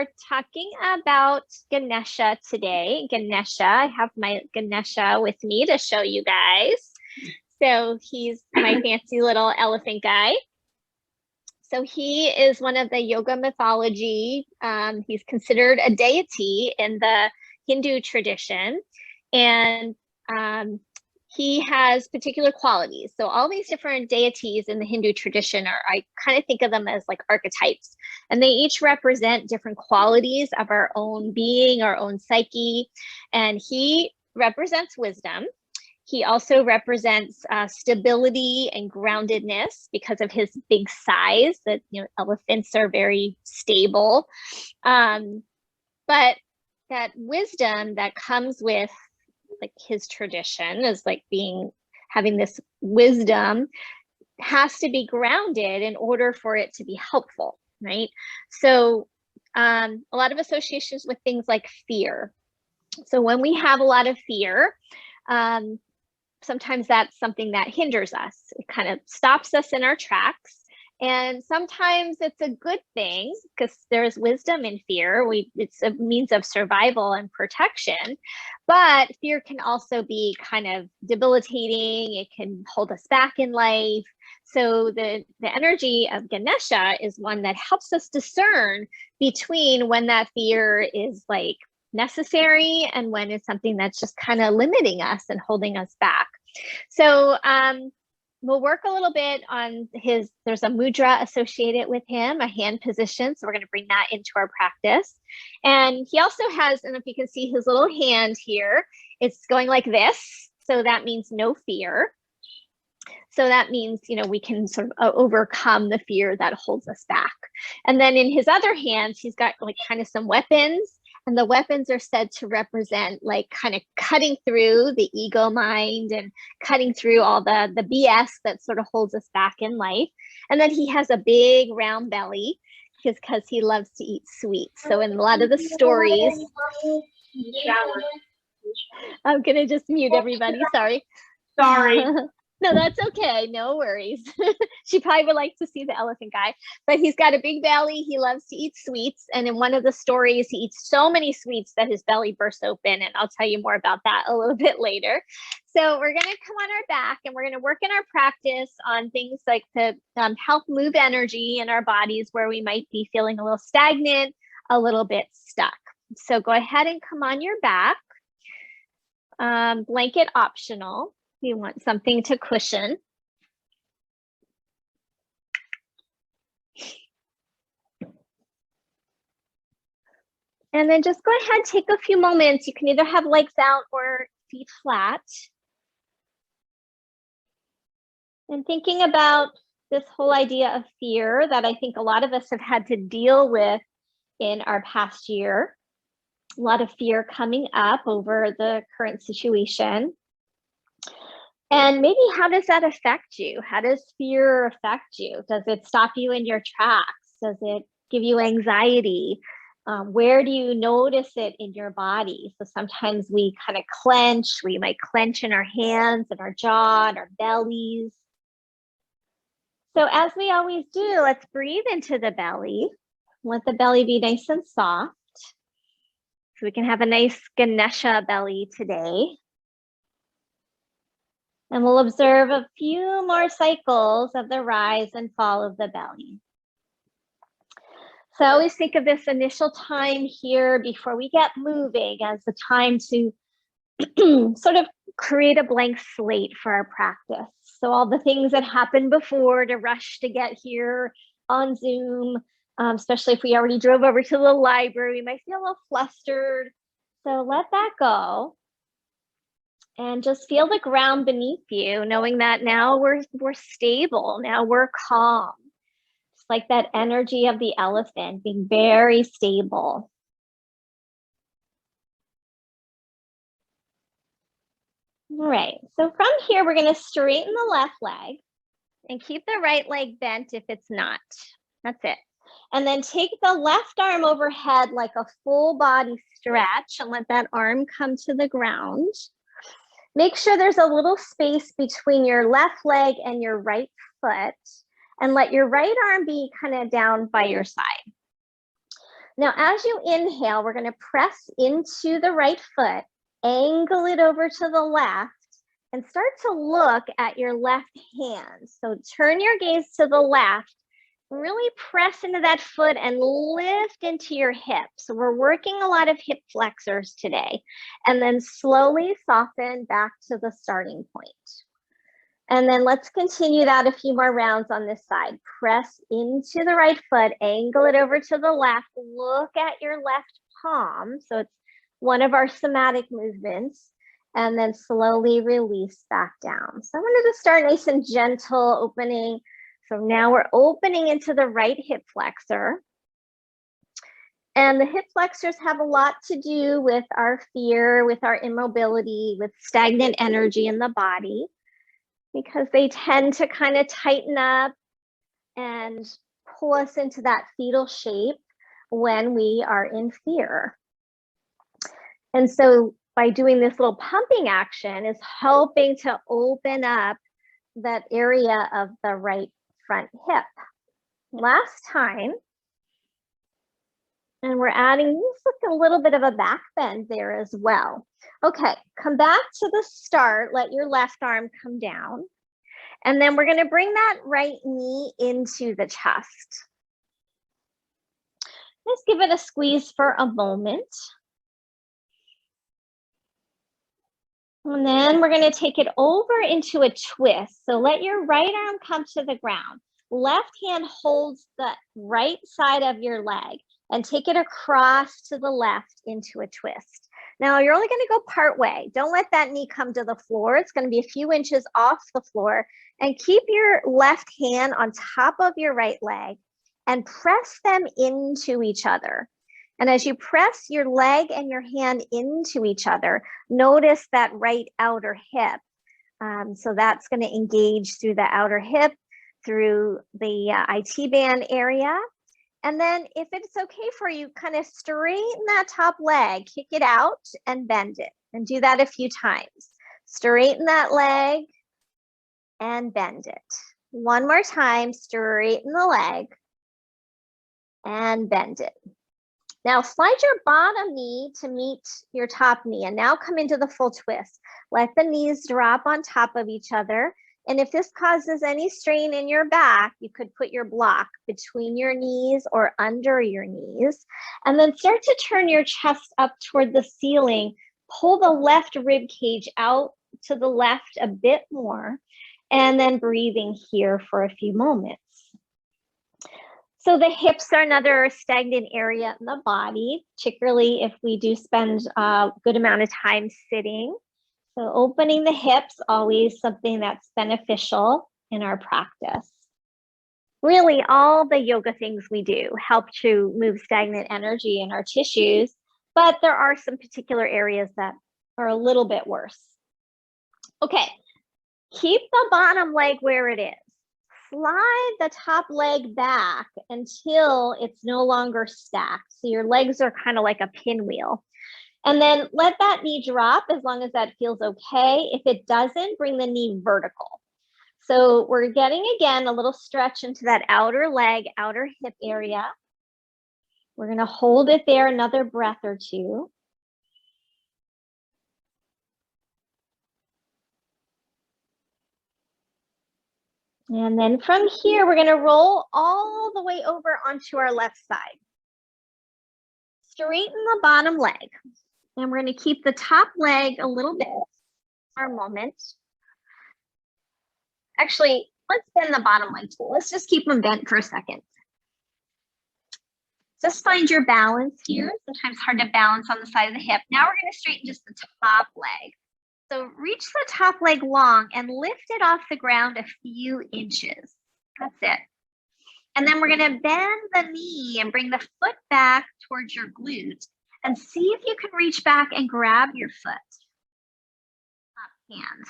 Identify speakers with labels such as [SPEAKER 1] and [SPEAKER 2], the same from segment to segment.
[SPEAKER 1] are talking about Ganesha today. Ganesha, I have my Ganesha with me to show you guys. So he's my fancy little elephant guy. So he is one of the yoga mythology. He's considered a deity in the Hindu tradition. And he has particular qualities. So all these different deities in the Hindu tradition I kind of think of them as like archetypes, and they each represent different qualities of our own being, our own psyche. And he represents wisdom. He also represents stability and groundedness because of his big size. That, you know, elephants are very stable. But that wisdom that comes with like his tradition is like having this wisdom has to be grounded in order for it to be helpful, right? So a lot of associations with things like fear. So when we have a lot of fear, sometimes that's something that hinders us. It kind of stops us in our tracks. And sometimes it's a good thing because there's wisdom in fear. It's a means of survival and protection. But fear can also be kind of debilitating. It can hold us back in life. So the energy of Ganesha is one that helps us discern between when that fear is like necessary and when it's something that's just kind of limiting us and holding us back. So we'll work a little bit on there's a mudra associated with him, a hand position. So we're going to bring that into our practice. And he also has, and if you can see his little hand here, it's going like this. So that means no fear. So that means, you know, we can sort of overcome the fear that holds us back. And then in his other hands, he's got like kind of some weapons. And the weapons are said to represent like kind of cutting through the ego mind and cutting through all the BS that sort of holds us back in life. And then he has a big round belly because he loves to eat sweets. So in a lot of the stories, I'm going to just mute everybody. Sorry. No, that's okay. No worries. She probably would like to see the elephant guy, but he's got a big belly. He loves to eat sweets. And in one of the stories, he eats so many sweets that his belly bursts open. And I'll tell you more about that a little bit later. So we're going to come on our back and we're going to work in our practice on things like to help move energy in our bodies where we might be feeling a little stagnant, a little bit stuck. So go ahead and come on your back. Blanket optional. You want something to cushion. And then just go ahead, take a few moments. You can either have legs out or feet flat. And thinking about this whole idea of fear that I think a lot of us have had to deal with in our past year. A lot of fear coming up over the current situation. And maybe how does that affect you? How does fear affect you? Does it stop you in your tracks? Does it give you anxiety? Where do you notice it in your body? So sometimes we kind of clench. We might clench in our hands and our jaw and our bellies. So as we always do, let's breathe into the belly. Let the belly be nice and soft. So we can have a nice Ganesha belly today. And we'll observe a few more cycles of the rise and fall of the belly. So I always think of this initial time here before we get moving as the time to sort of create a blank slate for our practice. So all the things that happened before to rush to get here on Zoom, especially if we already drove over to the library, we might feel a little flustered. So let that go. And just feel the ground beneath you, knowing that now we're stable, now we're calm. It's like that energy of the elephant being very stable. All right, so from here, we're going to straighten the left leg and keep the right leg bent if it's not. That's it. And then take the left arm overhead like a full body stretch and let that arm come to the ground. Make sure there's a little space between your left leg and your right foot, and let your right arm be kind of down by your side. Now, as you inhale, we're going to press into the right foot, angle it over to the left, and start to look at your left hand. So turn your gaze to the left, really press into that foot and lift into your hips. So we're working a lot of hip flexors today. And then slowly soften back to the starting point. And then let's continue that a few more rounds on this side. Press into the right foot, angle it over to the left, look at your left palm. So it's one of our somatic movements, and then slowly release back down. So I wanted to start nice and gentle, opening. So now we're opening into the right hip flexor. And the hip flexors have a lot to do with our fear, with our immobility, with stagnant energy in the body, because they tend to kind of tighten up and pull us into that fetal shape when we are in fear. And so by doing this little pumping action is helping to open up that area of the right front hip. Last time, and we're adding just a little bit of a back bend there as well. Okay, come back to the start, let your left arm come down. And then we're gonna bring that right knee into the chest. Let's give it a squeeze for a moment. And then we're gonna take it over into a twist. So let your right arm come to the ground. Left hand holds the right side of your leg and take it across to the left into a twist. Now you're only gonna go part way. Don't let that knee come to the floor. It's gonna be a few inches off the floor, and keep your left hand on top of your right leg and press them into each other. And as you press your leg and your hand into each other, notice that right outer hip. So that's gonna engage through the outer hip, through the IT band area. And then if it's okay for you, kind of straighten that top leg, kick it out and bend it. And do that a few times. Straighten that leg and bend it. One more time, straighten the leg and bend it. Now slide your bottom knee to meet your top knee, and now come into the full twist. Let the knees drop on top of each other. And if this causes any strain in your back, you could put your block between your knees or under your knees. And then start to turn your chest up toward the ceiling. Pull the left rib cage out to the left a bit more. And then breathing here for a few moments. So the hips are another stagnant area in the body, particularly if we do spend a good amount of time sitting. So opening the hips, always something that's beneficial in our practice. Really, all the yoga things we do help to move stagnant energy in our tissues, but there are some particular areas that are a little bit worse. Okay, keep the bottom leg where it is. Slide the top leg back until it's no longer stacked. So your legs are kind of like a pinwheel. And then let that knee drop as long as that feels okay. If it doesn't, bring the knee vertical. So we're getting, again, a little stretch into that outer leg, outer hip area. We're gonna hold it there another breath or two. And then from here, we're gonna roll all the way over onto our left side. Straighten the bottom leg. And we're gonna keep the top leg a little bit for a moment. Actually, let's bend the bottom leg too. Let's just keep them bent for a second. Just find your balance here. Sometimes hard to balance on the side of the hip. Now we're gonna straighten just the top leg. So reach the top leg long and lift it off the ground a few inches. That's it. And then we're gonna bend the knee and bring the foot back towards your glute and see if you can reach back and grab your foot. Top hand.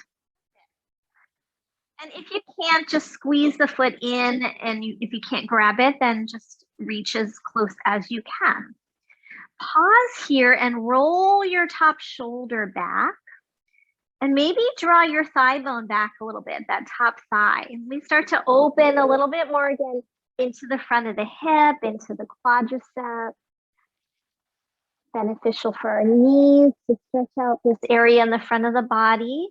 [SPEAKER 1] And if you can't, just squeeze the foot in, and if you can't grab it, then just reach as close as you can. Pause here and roll your top shoulder back. And maybe draw your thigh bone back a little bit, that top thigh. And we start to open a little bit more again into the front of the hip, into the quadricep. beneficial for our knees to stretch out this area in the front of the body.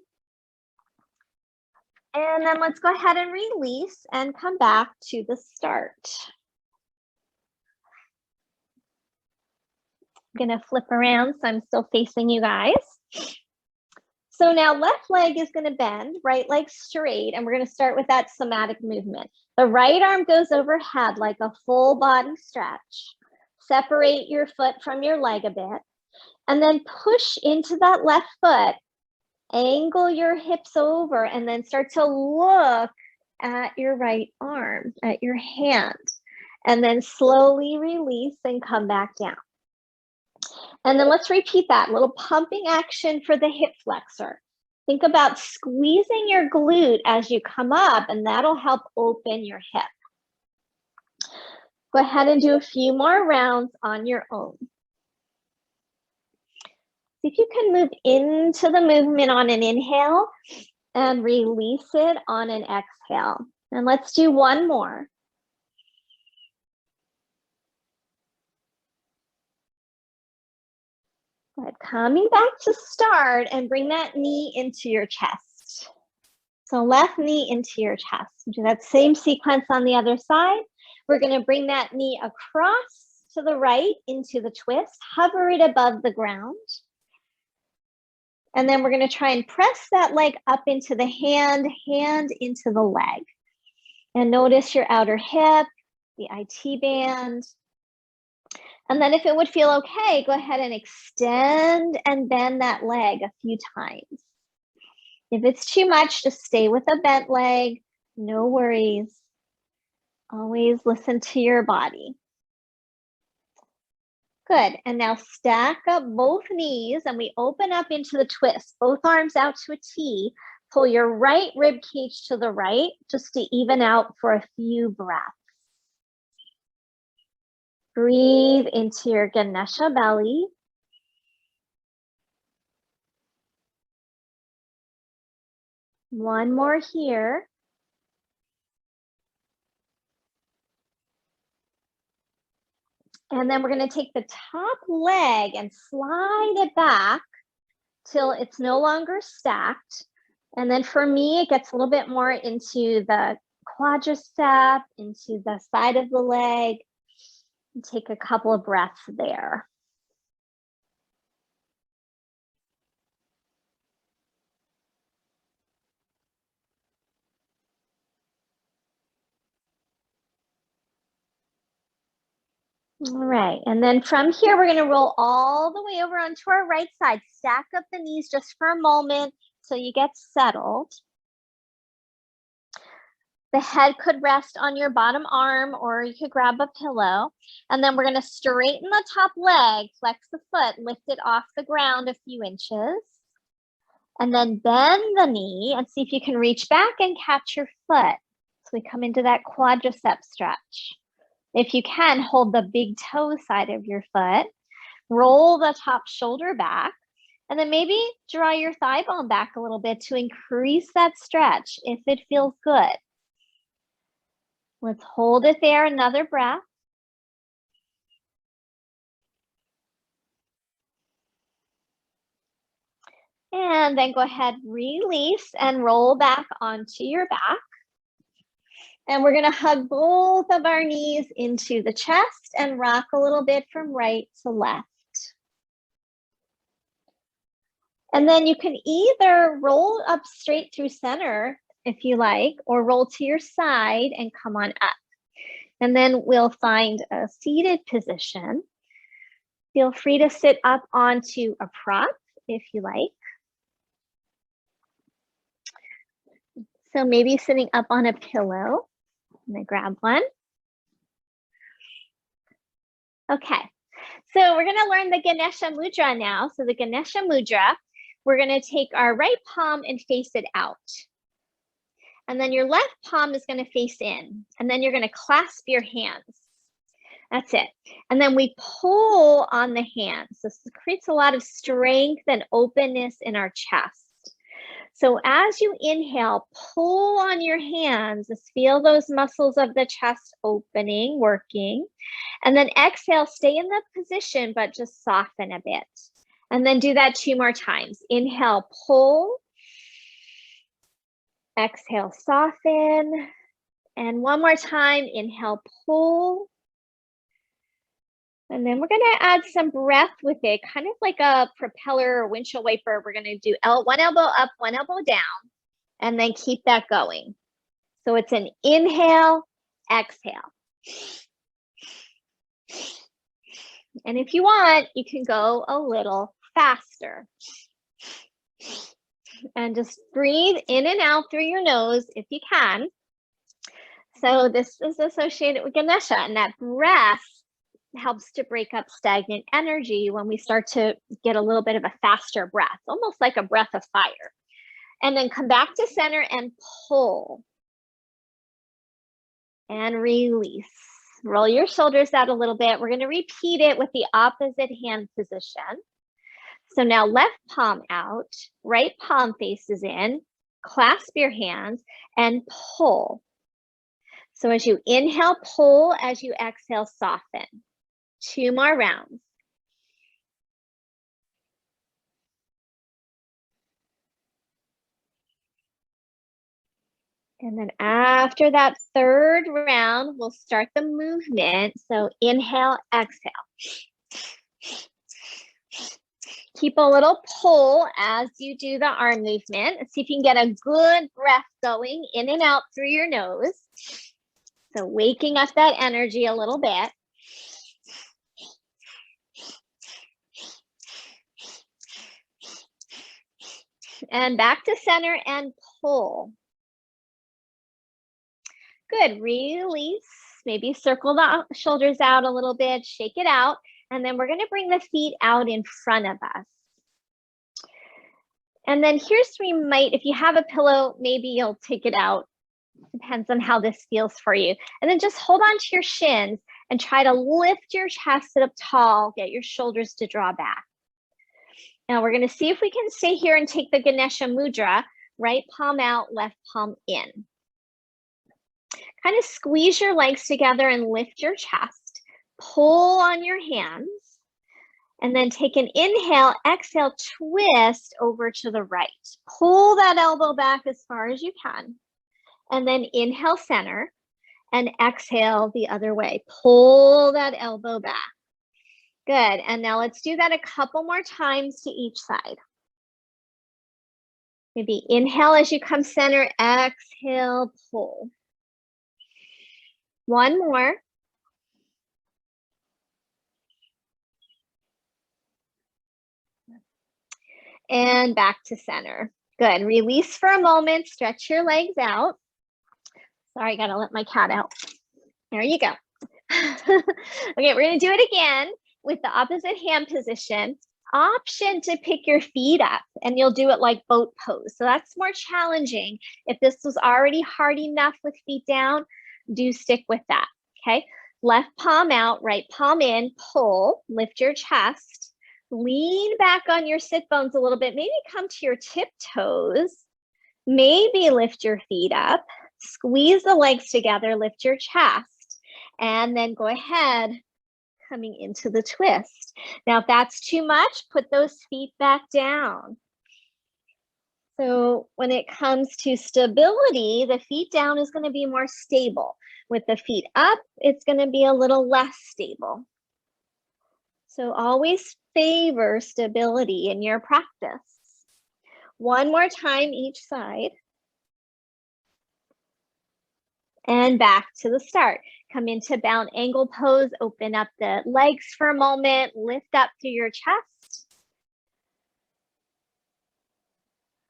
[SPEAKER 1] And then let's go ahead and release and come back to the start. I'm gonna flip around so I'm still facing you guys. So now left leg is gonna bend, right leg straight, and we're gonna start with that somatic movement. The right arm goes overhead like a full body stretch. Separate your foot from your leg a bit, and then push into that left foot. Angle your hips over and then start to look at your right arm, at your hand, and then slowly release and come back down. And then let's repeat that little pumping action for the hip flexor. Think about squeezing your glute as you come up, and that'll help open your hip. Go ahead and do a few more rounds on your own. See if you can move into the movement on an inhale and release it on an exhale. And let's do one more. Good. Coming back to start and bring that knee into your chest. So left knee into your chest. Do that same sequence on the other side. We're going to bring that knee across to the right into the twist, hover it above the ground. And then we're going to try and press that leg up into the hand, hand into the leg. And notice your outer hip, the IT band. And then if it would feel okay, go ahead and extend and bend that leg a few times. If it's too much, just stay with a bent leg. No worries. Always listen to your body. Good. And now stack up both knees and we open up into the twist. Both arms out to a T. Pull your right rib cage to the right just to even out for a few breaths. Breathe into your Ganesha belly. One more here. And then we're going to take the top leg and slide it back till it's no longer stacked. And then for me, it gets a little bit more into the quadricep, into the side of the leg. And take a couple of breaths there. All right, and then from here, we're gonna roll all the way over onto our right side. Stack up the knees just for a moment so you get settled. The head could rest on your bottom arm or you could grab a pillow. And then we're gonna straighten the top leg, flex the foot, lift it off the ground a few inches. And then bend the knee and see if you can reach back and catch your foot. So we come into that quadricep stretch. If you can, hold the big toe side of your foot, roll the top shoulder back, and then maybe draw your thigh bone back a little bit to increase that stretch if it feels good. Let's hold it there, another breath. And then go ahead, release and roll back onto your back. And we're gonna hug both of our knees into the chest and rock a little bit from right to left. And then you can either roll up straight through center if you like, or roll to your side and come on up. And then we'll find a seated position. Feel free to sit up onto a prop if you like. So maybe sitting up on a pillow. I'm gonna grab one. Okay, so we're gonna learn the Ganesha Mudra now. So the Ganesha Mudra, we're gonna take our right palm and face it out. And then your left palm is gonna face in. And then you're gonna clasp your hands. That's it. And then we pull on the hands. This creates a lot of strength and openness in our chest. So as you inhale, pull on your hands. Just feel those muscles of the chest opening, working. And then exhale, stay in the position, but just soften a bit. And then do that 2 more times. Inhale, pull. Exhale, soften. And 1 more time, inhale, pull. And then we're gonna add some breath with it, kind of like a propeller or windshield wiper. We're gonna do one elbow up, one elbow down, and then keep that going. So it's an inhale, exhale. And if you want, you can go a little faster. And just breathe in and out through your nose if you can. So this is associated with Ganesha, and that breath helps to break up stagnant energy when we start to get a little bit of a faster breath, almost like a breath of fire. And then come back to center and pull. And release. Roll your shoulders out a little bit. We're going to repeat it with the opposite hand position. So now left palm out, right palm faces in, clasp your hands and pull. So as you inhale, pull. As you exhale, soften. 2 more rounds. And then after that 3rd round, we'll start the movement. So inhale, exhale. Keep a little pull as you do the arm movement. See if you can get a good breath going in and out through your nose. So waking up that energy a little bit. And back to center and pull. Good, release. Maybe circle the shoulders out a little bit, shake it out. And then we're gonna bring the feet out in front of us. And then here's where you might, if you have a pillow, maybe you'll take it out. Depends on how this feels for you. And then just hold on to your shins and try to lift your chest, sit up tall, get your shoulders to draw back. Now we're gonna see if we can stay here and take the Ganesha Mudra, right palm out, left palm in. Kind of squeeze your legs together and lift your chest. Pull on your hands. And then take an inhale, exhale, twist over to the right. Pull that elbow back as far as you can. And then inhale, center, and exhale the other way. Pull that elbow back. Good, and now let's do that a couple more times to each side. Maybe inhale as you come center, exhale, pull. 1 more. And back to center. Good, release for a moment, stretch your legs out. Sorry, I gotta let my cat out. There you go. Okay, we're gonna do it again with the opposite hand position. Option to pick your feet up and you'll do it like boat pose. So that's more challenging. If this was already hard enough with feet down, do stick with that, okay? Left palm out, right palm in, pull, lift your chest, lean back on your sit bones a little bit, maybe come to your tiptoes, maybe lift your feet up, squeeze the legs together, lift your chest, and then go ahead, coming into the twist. Now, if that's too much, put those feet back down. So when it comes to stability, the feet down is going to be more stable. With the feet up, it's going to be a little less stable. So always favor stability in your practice. 1 more time each side. And back to the start. Come into bound angle pose, open up the legs for a moment, lift up through your chest.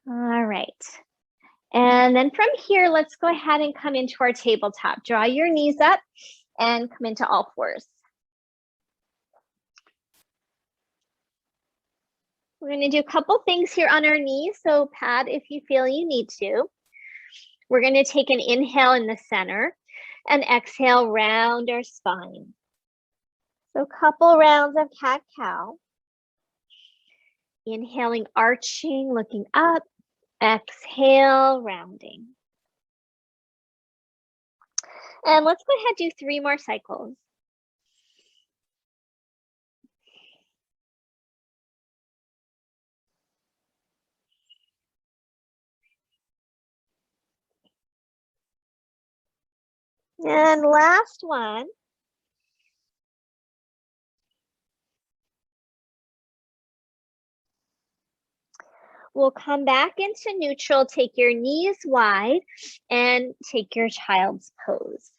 [SPEAKER 1] All right. And then from here, let's go ahead and come into our tabletop. Draw your knees up and come into all fours. We're going to do a couple things here on our knees, so pad if you feel you need to. We're going to take an inhale in the center and exhale, round our spine. So a couple rounds of cat-cow. Inhaling, arching, looking up. Exhale, rounding. And let's go ahead and do 3 more cycles. And last one. We'll come back into neutral, take your knees wide, and take your child's pose.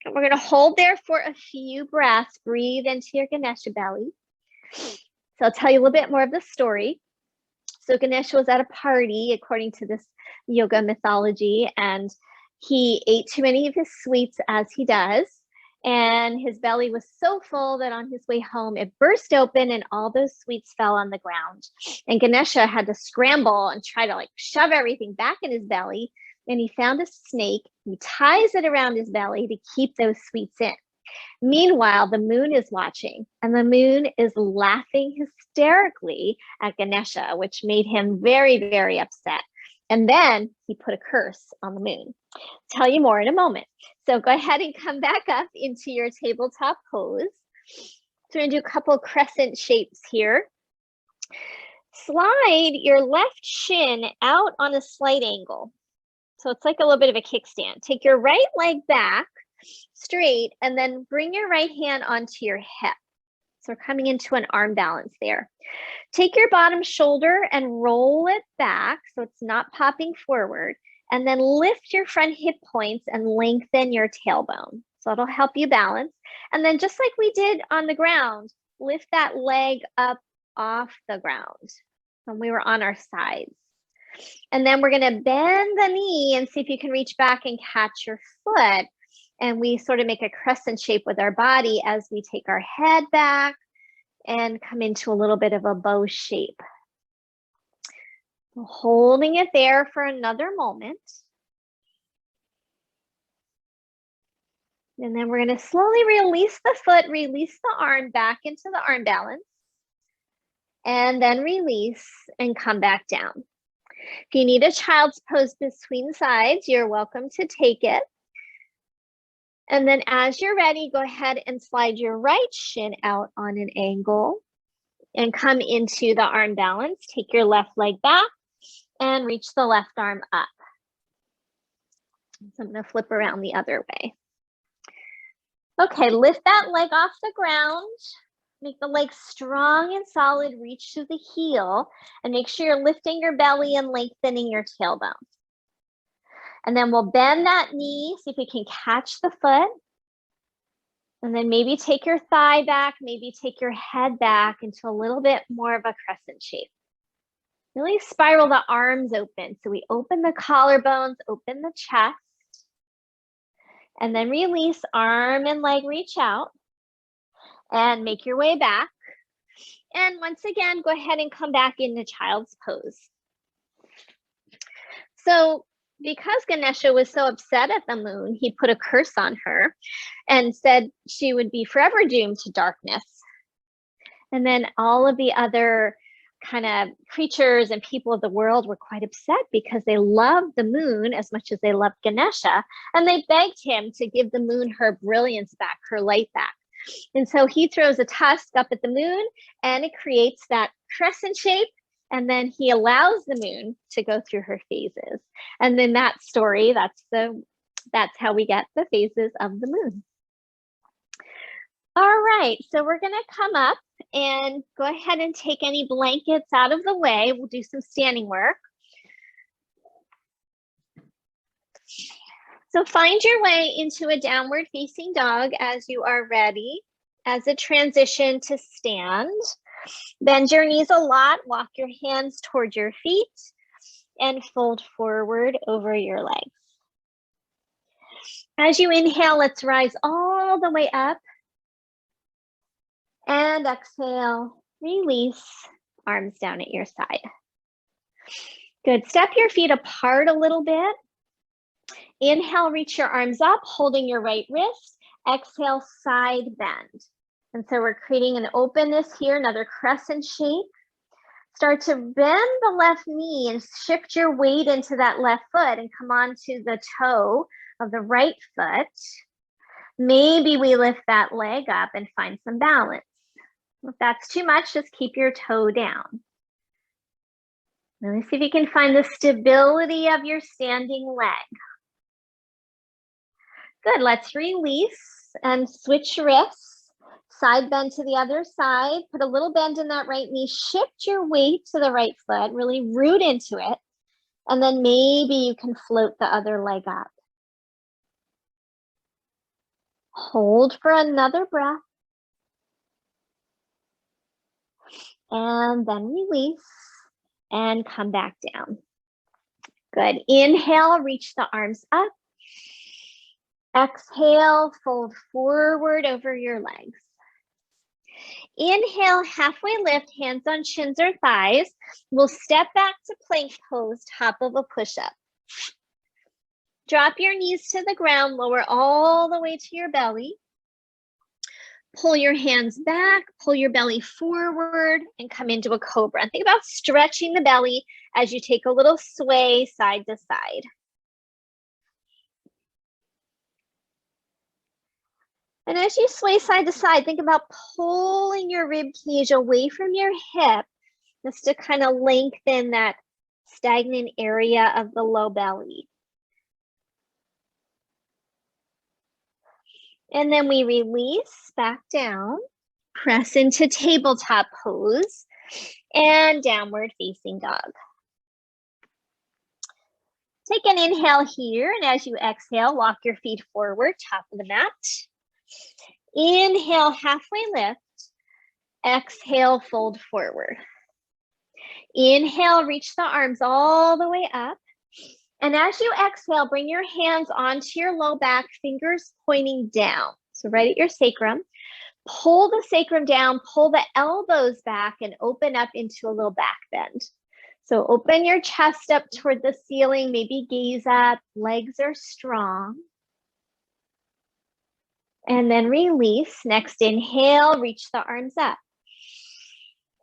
[SPEAKER 1] And we're gonna hold there for a few breaths. Breathe into your Ganesha belly. So I'll tell you a little bit more of the story. So Ganesha was at a party, according to this yoga mythology, and he ate too many of his sweets, as he does. And his belly was so full that on his way home, it burst open and all those sweets fell on the ground. And Ganesha had to scramble and try to like shove everything back in his belly. And he found a snake. He ties it around his belly to keep those sweets in. Meanwhile, the moon is watching, and the moon is laughing hysterically at Ganesha, which made him very, very upset. And then he put a curse on the moon. I'll tell you more in a moment. So go ahead and come back up into your tabletop pose. So we're gonna do a couple crescent shapes here. Slide your left shin out on a slight angle. So it's like a little bit of a kickstand. Take your right leg back straight, and then bring your right hand onto your hip. So we're coming into an arm balance there. Take your bottom shoulder and roll it back so it's not popping forward, and then lift your front hip points and lengthen your tailbone. So it'll help you balance. And then just like we did on the ground, lift that leg up off the ground when we were on our sides. And then we're gonna bend the knee and see if you can reach back and catch your foot. And we sort of make a crescent shape with our body as we take our head back and come into a little bit of a bow shape. Holding it there for another moment. And then we're going to slowly release the foot, release the arm back into the arm balance, and then release and come back down. If you need a child's pose between sides, you're welcome to take it. And then as you're ready, go ahead and slide your right shin out on an angle and come into the arm balance. Take your left leg back and reach the left arm up. So I'm going to flip around the other way. Okay, lift that leg off the ground. Make the leg strong and solid. Reach to the heel and make sure you're lifting your belly and lengthening your tailbone. And then we'll bend that knee, see if we can catch the foot. And then maybe take your thigh back, maybe take your head back into a little bit more of a crescent shape. Really spiral the arms open. So we open the collarbones, open the chest, and then release, arm and leg reach out and make your way back. And once again, go ahead and come back into child's pose. So because Ganesha was so upset at the moon, he put a curse on her and said she would be forever doomed to darkness. And then all of the other kind of creatures and people of the world were quite upset because they loved the moon as much as they loved Ganesha. And they begged him to give the moon her brilliance back, her light back. And so he throws a tusk up at the moon and it creates that crescent shape. And then he allows the moon to go through her phases. And then that story, that's how we get the phases of the moon. All right, so we're gonna come up and go ahead and take any blankets out of the way. We'll do some standing work. So find your way into a downward facing dog as you are ready. As a transition to stand. Bend your knees a lot, walk your hands toward your feet, and fold forward over your legs. As you inhale, let's rise all the way up. And exhale, release, arms down at your side. Good, step your feet apart a little bit. Inhale, reach your arms up, holding your right wrist. Exhale, side bend. And so we're creating an openness here, another crescent shape. Start to bend the left knee and shift your weight into that left foot and come onto the toe of the right foot. Maybe we lift that leg up and find some balance. If that's too much, just keep your toe down. Let me see if you can find the stability of your standing leg. Good, let's release and switch wrists. Side bend to the other side. Put a little bend in that right knee. Shift your weight to the right foot. Really root into it. And then maybe you can float the other leg up. Hold for another breath. And then release and come back down. Good. Inhale, reach the arms up. Exhale, fold forward over your legs. Inhale, halfway lift, hands on shins or thighs. We'll step back to plank pose, top of a push-up. Drop your knees to the ground, lower all the way to your belly. Pull your hands back, pull your belly forward, and come into a cobra. Think about stretching the belly as you take a little sway side to side. And as you sway side to side, think about pulling your rib cage away from your hip, just to kind of lengthen that stagnant area of the low belly. And then we release back down, press into tabletop pose, and downward facing dog. Take an inhale here, and as you exhale, walk your feet forward, top of the mat. Inhale, halfway lift. Exhale, fold forward. Inhale, reach the arms all the way up. And as you exhale, bring your hands onto your low back, fingers pointing down. So right at your sacrum. Pull the sacrum down, pull the elbows back, and open up into a little back bend. So open your chest up toward the ceiling, maybe gaze up, legs are strong. And then release. Next inhale, reach the arms up.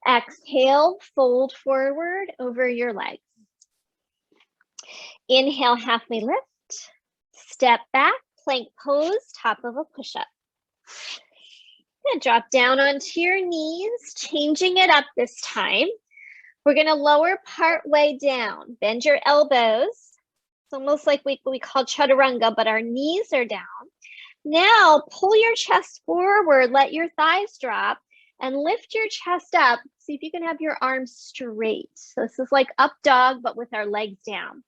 [SPEAKER 1] Exhale, fold forward over your legs. Inhale, halfway lift. Step back, plank pose, top of a push-up. Good, drop down onto your knees, changing it up this time. We're gonna lower part way down. Bend your elbows. It's almost like what we call chaturanga, but our knees are down. Now, pull your chest forward, let your thighs drop, and lift your chest up. See if you can have your arms straight. So this is like up dog, but with our legs down.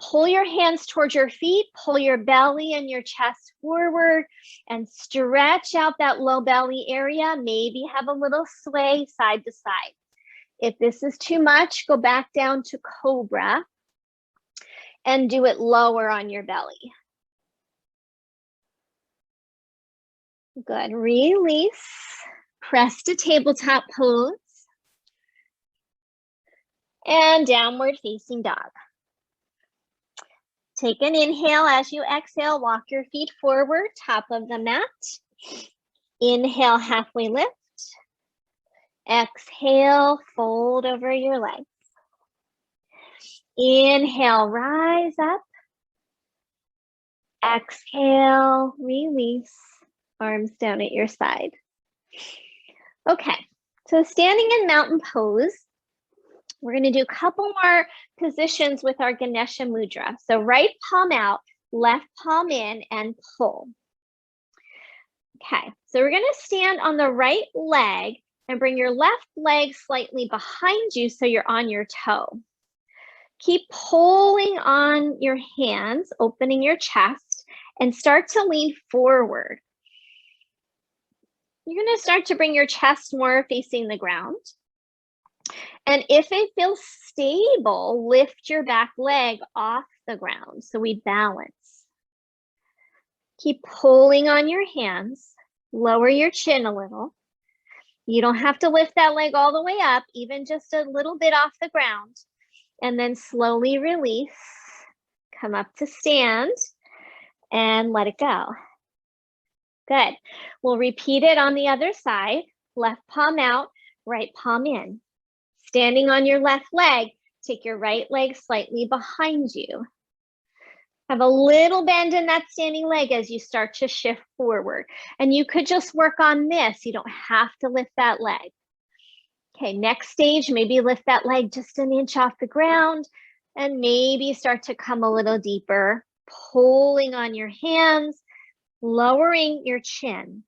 [SPEAKER 1] Pull your hands towards your feet, pull your belly and your chest forward, and stretch out that low belly area. Maybe have a little sway side to side. If this is too much, go back down to cobra and do it lower on your belly. Good, release, press to tabletop pose, and downward facing dog. Take an inhale. As you exhale, walk your feet forward, top of the mat. Inhale, halfway lift. Exhale, fold over your legs. Inhale, rise up. Exhale, release. Arms down at your side. Okay, so standing in mountain pose, we're going to do a couple more positions with our Ganesh mudra. So right palm out, left palm in, and pull. Okay, so we're going to stand on the right leg and bring your left leg slightly behind you so you're on your toe. Keep pulling on your hands, opening your chest, and start to lean forward. You're going to start to bring your chest more facing the ground. And if it feels stable, lift your back leg off the ground so we balance. Keep pulling on your hands, lower your chin a little. You don't have to lift that leg all the way up, even just a little bit off the ground. And then slowly release, come up to stand, and let it go. Good. We'll repeat it on the other side. Left palm out, right palm in. standing on your left leg, take your right leg slightly behind you. Have a little bend in that standing leg as you start to shift forward. And you could just work on this. You don't have to lift that leg. Okay, next stage, maybe lift that leg just an inch off the ground and maybe start to come a little deeper, pulling on your hands, lowering your chin.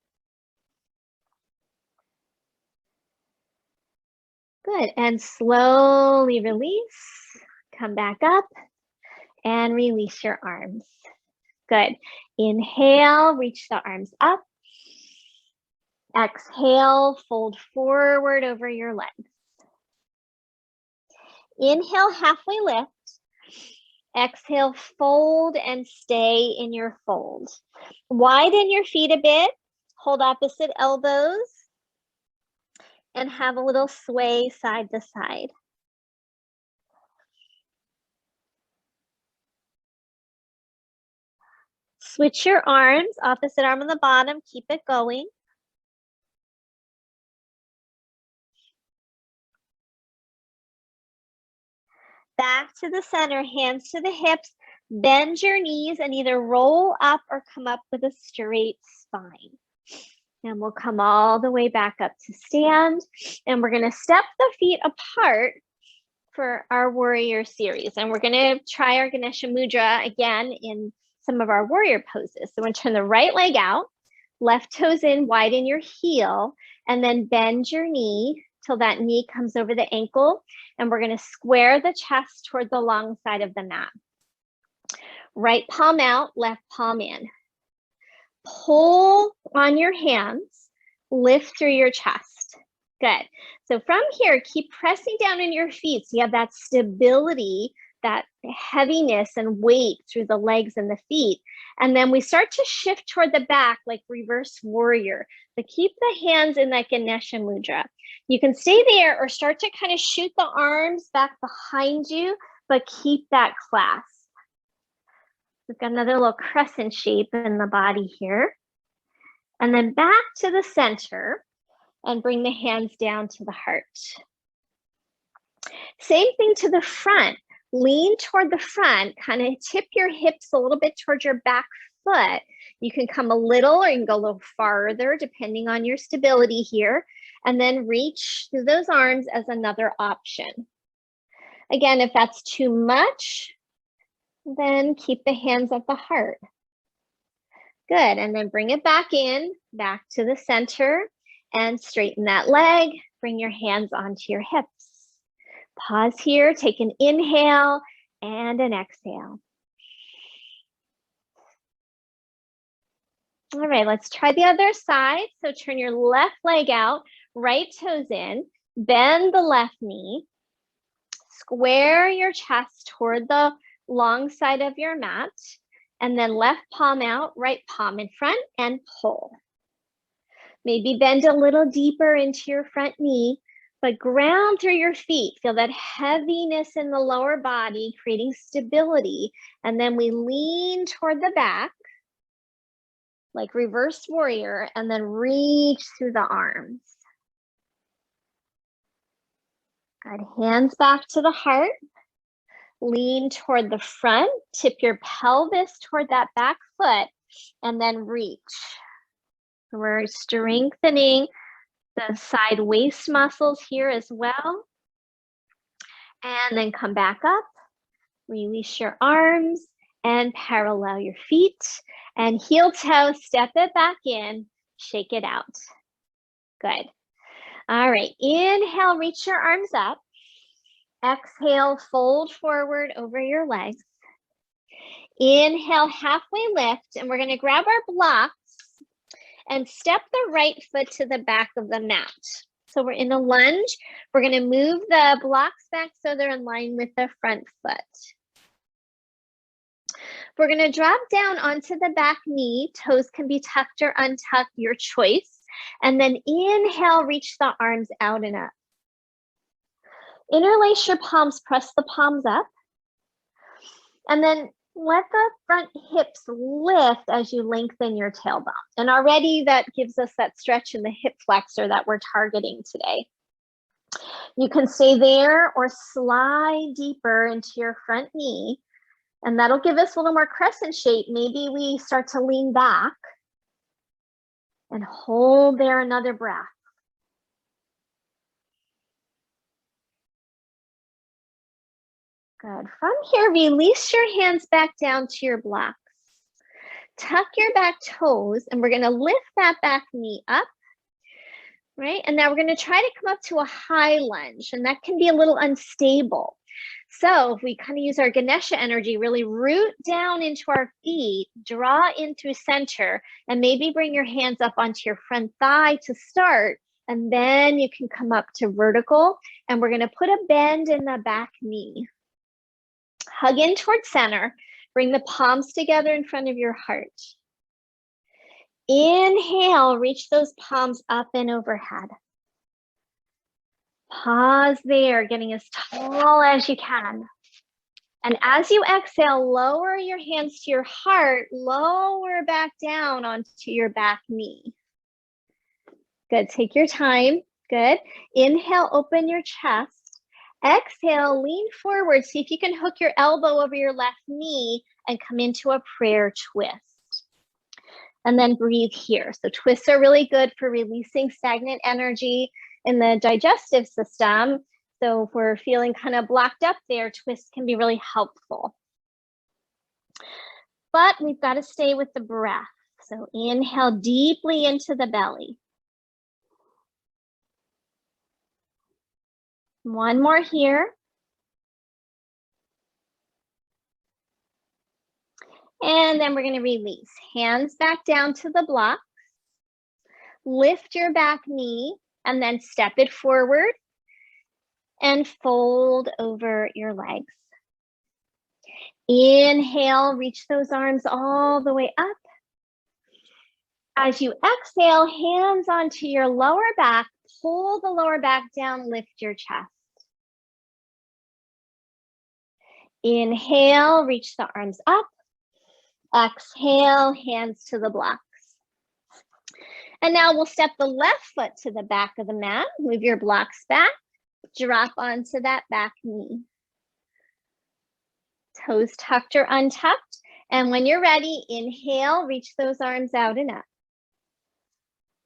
[SPEAKER 1] Good, and slowly release, come back up and release your arms. Good, inhale, reach the arms up. Exhale, fold forward over your legs. Inhale, halfway lift. Exhale, fold and stay in your fold. Widen your feet a bit, hold opposite elbows, and have a little sway side to side. Switch your arms, opposite arm on the bottom, keep it going. Back to the center, hands to the hips, bend your knees and either roll up or come up with a straight spine. And we'll come all the way back up to stand. And we're gonna step the feet apart for our warrior series. And we're gonna try our Ganesh Mudra again in some of our warrior poses. So we're gonna turn the right leg out, left toes in, widen your heel, and then bend your knee till that knee comes over the ankle. And we're gonna square the chest toward the long side of the mat. Right palm out, left palm in. Pull on your hands, lift through your chest. Good. So from here, keep pressing down in your feet so you have that stability, that heaviness and weight through the legs and the feet. And then we start to shift toward the back like reverse warrior. But keep the hands in that Ganesh Mudra. You can stay there or start to kind of shoot the arms back behind you, but keep that clasp. We've got another little crescent shape in the body here. And then back to the center and bring the hands down to the heart. Same thing to the front. Lean toward the front, kind of tip your hips a little bit towards your back foot. You can come a little or you can go a little farther depending on your stability here. And then reach through those arms as another option. Again, if that's too much, then keep the hands at the heart. Good, and then bring it back in, back to the center, and straighten that leg. Bring your hands onto your hips. Pause here, take an inhale and an exhale. All right, let's try the other side. So turn your left leg out, right toes in, bend the left knee, square your chest toward the long side of your mat, and then left palm out, right palm in front, and pull. Maybe bend a little deeper into your front knee, but ground through your feet. Feel that heaviness in the lower body, creating stability. And then we lean toward the back, like reverse warrior, and then reach through the arms. Good, hands back to the heart. Lean toward the front, tip your pelvis toward that back foot, and then reach. We're strengthening the side waist muscles here as well. And then come back up, release your arms and parallel your feet. And heel toe, step it back in, shake it out. Good. All right, inhale, reach your arms up. Exhale, fold forward over your legs. Inhale, halfway lift, and we're gonna grab our blocks and step the right foot to the back of the mat. So we're in a lunge. We're gonna move the blocks back so they're in line with the front foot. We're gonna drop down onto the back knee. Toes can be tucked or untucked, your choice. And then inhale, reach the arms out and up. Interlace your palms, press the palms up. And then let the front hips lift as you lengthen your tailbone. And already that gives us that stretch in the hip flexor that we're targeting today. You can stay there or slide deeper into your front knee, and that'll give us a little more crescent shape. Maybe we start to lean back and hold there another breath. Good. From here, release your hands back down to your blocks. Tuck your back toes, and we're going to lift that back knee up. Right? And now we're going to try to come up to a high lunge, and that can be a little unstable. So if we kind of use our Ganesha energy, really root down into our feet, draw in through center, and maybe bring your hands up onto your front thigh to start. And then you can come up to vertical, and we're going to put a bend in the back knee. Hug in towards center. Bring the palms together in front of your heart. Inhale, reach those palms up and overhead. Pause there, getting as tall as you can. And as you exhale, lower your hands to your heart, lower back down onto your back knee. Good, take your time, good. Inhale, open your chest. Exhale, lean forward. See if you can hook your elbow over your left knee and come into a prayer twist. And then breathe here. So twists are really good for releasing stagnant energy in the digestive system. So if we're feeling kind of blocked up there, twists can be really helpful. But we've got to stay with the breath. So inhale deeply into the belly. One more here. And then we're going to release. Hands back down to the blocks. Lift your back knee and then step it forward and fold over your legs. Inhale, reach those arms all the way up. As you exhale, hands onto your lower back, pull the lower back down, lift your chest. Inhale, reach the arms up. Exhale, hands to the blocks. And now we'll step the left foot to the back of the mat. Move your blocks back. Drop onto that back knee. Toes tucked or untucked. And when you're ready, inhale, reach those arms out and up.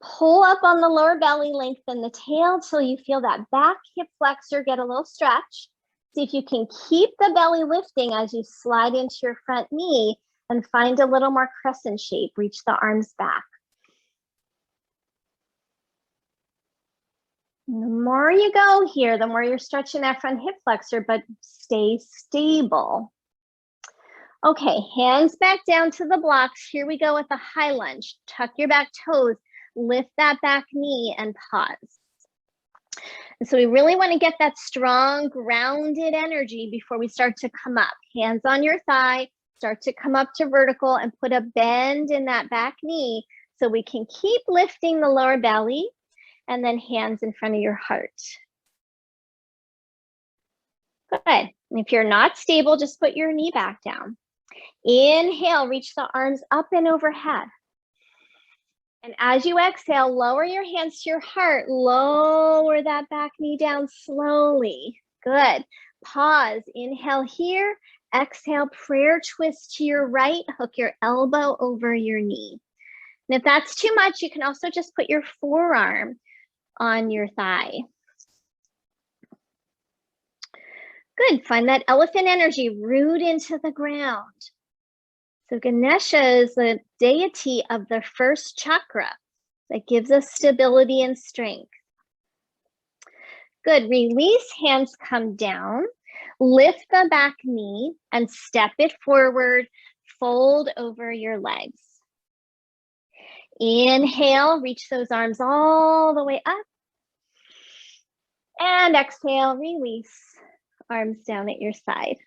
[SPEAKER 1] Pull up on the lower belly, lengthen the tail till you feel that back hip flexor get a little stretch. See if you can keep the belly lifting as you slide into your front knee and find a little more crescent shape. Reach the arms back. And the more you go here, the more you're stretching that front hip flexor, but stay stable. Okay, hands back down to the blocks. Here we go with a high lunge. Tuck your back toes, lift that back knee and pause. And so we really want to get that strong, grounded energy before we start to come up. Hands on your thigh, start to come up to vertical and put a bend in that back knee so we can keep lifting the lower belly and then hands in front of your heart. Good. And if you're not stable, just put your knee back down. Inhale, reach the arms up and overhead. And as you exhale, lower your hands to your heart. Lower that back knee down slowly. Good. Pause. Inhale here. Exhale, prayer twist to your right. Hook your elbow over your knee. And if that's too much, you can also just put your forearm on your thigh. Good. Find that elephant energy. Root into the ground. So Ganesha is the deity of the first chakra that gives us stability and strength. Good, release, hands come down, lift the back knee and step it forward, fold over your legs. Inhale, reach those arms all the way up. And exhale, release, arms down at your side.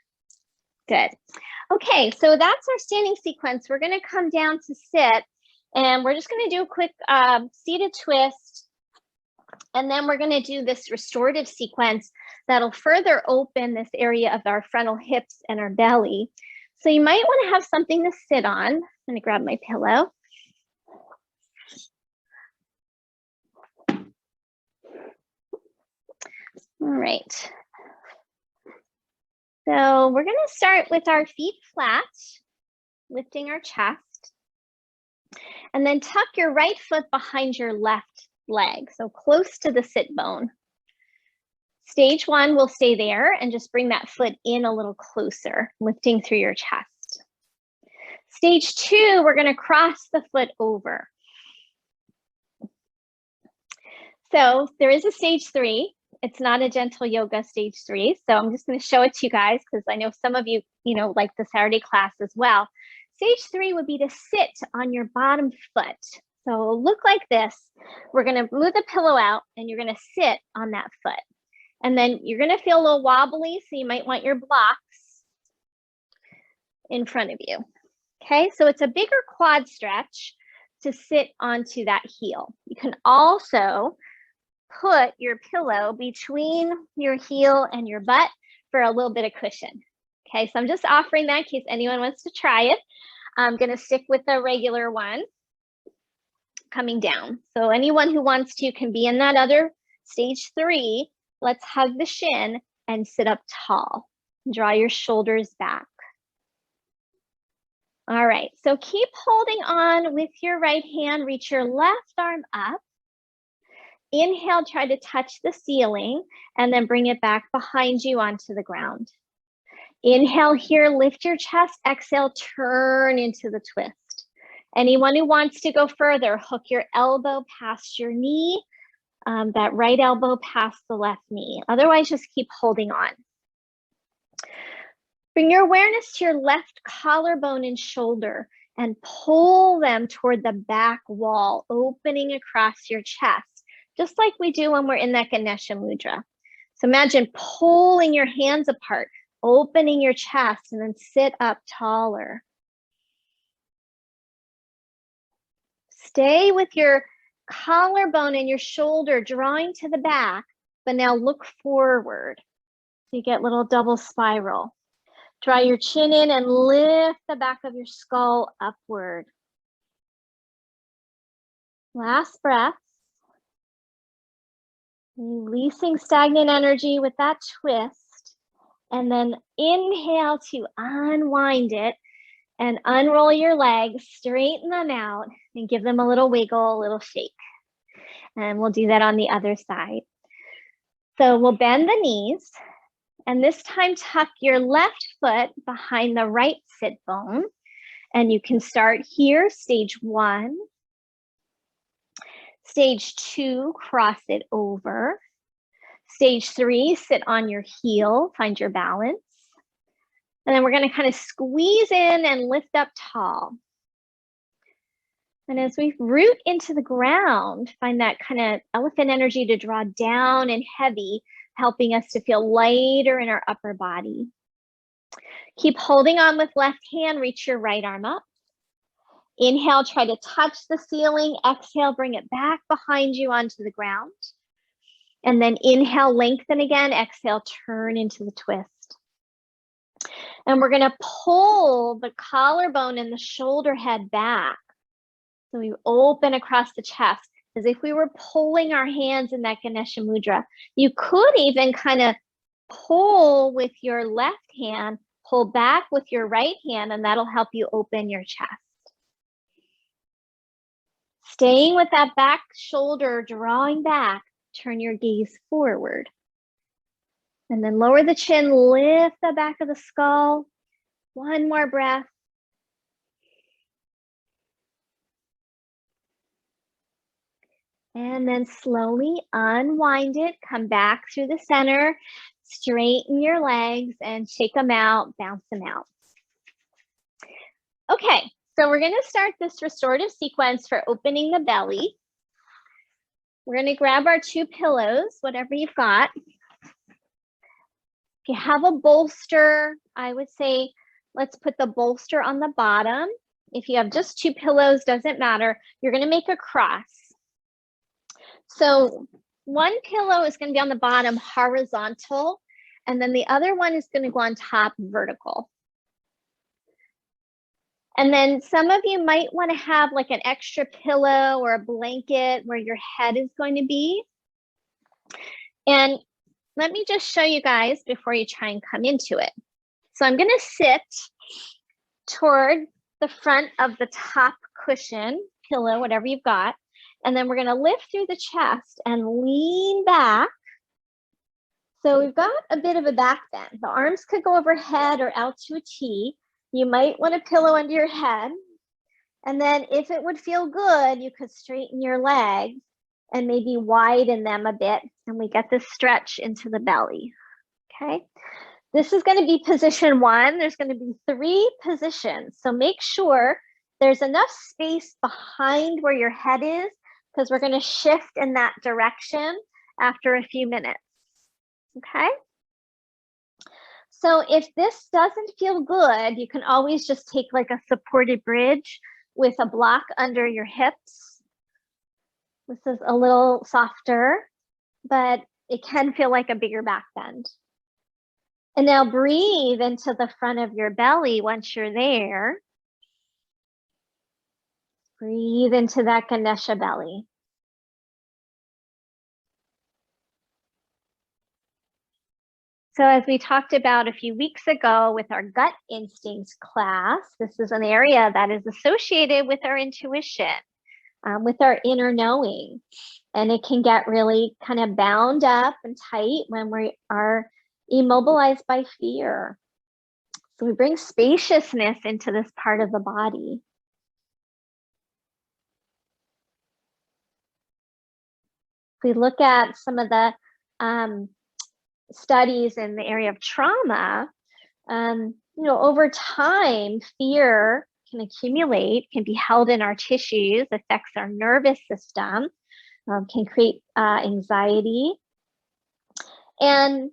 [SPEAKER 1] Good. Okay, so that's our standing sequence. We're going to come down to sit, and we're just going to do a quick seated twist, and then we're going to do this restorative sequence that'll further open this area of our frontal hips and our belly. So you might want to have something to sit on. I'm going to grab my pillow. All right. So we're going to start with our feet flat, lifting our chest. And then tuck your right foot behind your left leg, so close to the sit bone. Stage one will stay there and just bring that foot in a little closer, lifting through your chest. Stage two, we're going to cross the foot over. So there is a stage three. It's not a gentle yoga stage three. So I'm just going to show it to you guys because I know some of you, like the Saturday class as well. Stage three would be to sit on your bottom foot. So it'll look like this. We're going to move the pillow out and you're going to sit on that foot. And then you're going to feel a little wobbly. So you might want your blocks in front of you. Okay, so it's a bigger quad stretch to sit onto that heel. You can also put your pillow between your heel and your butt for a little bit of cushion. Okay, so I'm just offering that in case anyone wants to try it. I'm going to stick with the regular one coming down. So anyone who wants to can be in that other stage three. Let's hug the shin and sit up tall. Draw your shoulders back. All right, so keep holding on with your right hand. Reach your left arm up. Inhale, try to touch the ceiling and then bring it back behind you onto the ground. Inhale here, lift your chest. Exhale, turn into the twist. Anyone who wants to go further, hook your elbow past your knee, that right elbow past the left knee. Otherwise, just keep holding on. Bring your awareness to your left collarbone and shoulder and pull them toward the back wall, opening across your chest, just like we do when we're in that Ganesh mudra. So imagine pulling your hands apart, opening your chest, and then sit up taller. Stay with your collarbone and your shoulder drawing to the back, but now look forward. So you get little double spiral. Draw your chin in and lift the back of your skull upward. Last breath. Releasing stagnant energy with that twist. And then inhale to unwind it and unroll your legs, straighten them out, and give them a little wiggle, a little shake. And we'll do that on the other side. So we'll bend the knees. And this time, tuck your left foot behind the right sit bone. And you can start here, stage one. Stage two, cross it over. Stage three, sit on your heel, find your balance. And then we're going to kind of squeeze in and lift up tall. And as we root into the ground, find that kind of elephant energy to draw down and heavy, helping us to feel lighter in our upper body. Keep holding on with left hand, reach your right arm up. Inhale, try to touch the ceiling. Exhale, bring it back behind you onto the ground. And then inhale, lengthen again. Exhale, turn into the twist. And we're going to pull the collarbone and the shoulder head back. So we open across the chest as if we were pulling our hands in that Ganesh mudra. You could even kind of pull with your left hand, pull back with your right hand, and that'll help you open your chest. Staying with that back shoulder, drawing back, turn your gaze forward. And then lower the chin, lift the back of the skull. One more breath. And then slowly unwind it, come back through the center, straighten your legs and shake them out, bounce them out. Okay, so we're going to start this restorative sequence for opening the belly. We're going to grab our two pillows, whatever you've got. If you have a bolster, I would say let's put the bolster on the bottom. If you have just two pillows, doesn't matter. You're going to make a cross. So one pillow is going to be on the bottom horizontal, and then the other one is going to go on top vertical. And then some of you might want to have like an extra pillow or a blanket where your head is going to be. And let me just show you guys before you try and come into it. So I'm going to sit toward the front of the top cushion, pillow, whatever you've got. And then we're going to lift through the chest and lean back. So we've got a bit of a back bend. The arms could go overhead or out to a T. You might want a pillow under your head. And then if it would feel good, you could straighten your legs and maybe widen them a bit. And we get this stretch into the belly. Okay. This is going to be position 1. There's going to be 3 positions. So make sure there's enough space behind where your head is, because we're going to shift in that direction after a few minutes. Okay. So if this doesn't feel good, you can always just take like a supported bridge with a block under your hips. This is a little softer, but it can feel like a bigger back bend. And now breathe into the front of your belly once you're there. Breathe into that Ganesha belly. So as we talked about a few weeks ago with our gut instincts class, this is an area that is associated with our intuition, with our inner knowing. And it can get really kind of bound up and tight when we are immobilized by fear. So we bring spaciousness into this part of the body. If we look at some of the studies in the area of trauma, over time, fear can accumulate, can be held in our tissues, affects our nervous system, can create anxiety. And